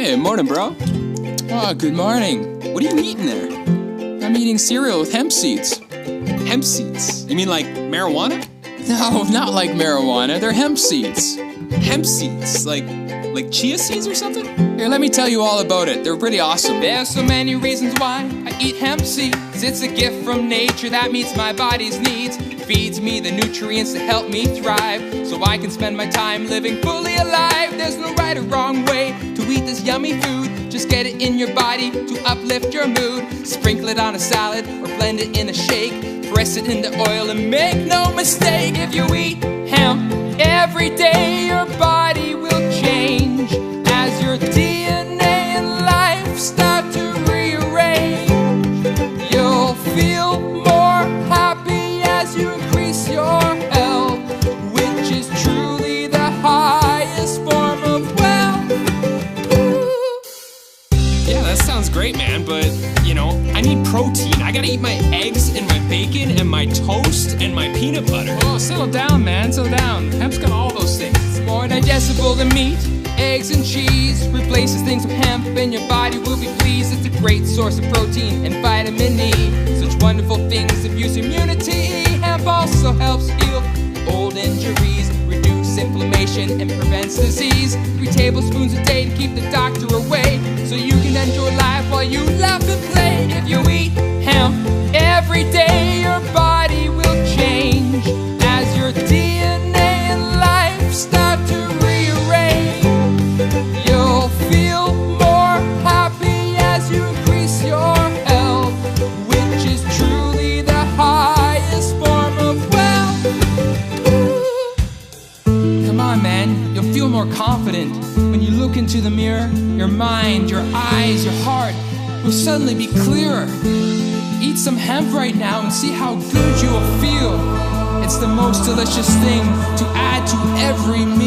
Hey, morning, bro. Oh, good morning. What are you eating there? I'm eating cereal with hemp seeds. Hemp seeds? You mean like marijuana? No, not like marijuana. They're hemp seeds. Hemp seeds? Like chia seeds or something? Here, let me tell you all about it. They're pretty awesome. There's so many reasons why I eat hemp seeds. It's a gift from nature that meets my body's needs. Feeds me the nutrients to help me thrive, so I can spend my time living fully alive. There's no right or wrong way to eat this yummy food. Just get it in your body to uplift your mood. Sprinkle it on a salad or blend it in a shake. Press it into oil and make no mistake. If you eat hemp every day, your body will change as your DNA and life start to rearrange. You'll feel more happy as you increase your health, which is truly the highest form of wealth. Yeah, that sounds great, man, but, I need protein. I gotta eat my eggs and my bacon and my toast and my peanut butter. Oh, settle down, man, settle down. Hemp's got all those things. It's more digestible than meat, eggs and cheese. Replaces things with hemp and your body will be pleased. It's a great source of protein and vitamin E. Such wonderful things that boost immunity. Hemp also helps heal old injuries, reduce inflammation and prevents disease. 3 tablespoons a day to keep the doctor away, so you can enjoy life while you laugh and play. If you eat hemp every day, your body will change as your DNA and life start to rearrange. You'll feel more happy as you increase your health, which is truly the highest form of wealth. Come on, man, you'll feel more confident when you look into the mirror. Your mind, your eyes, your heart will suddenly be clearer. Eat some hemp right now and see how good you will feel. It's the most delicious thing to add to every meal.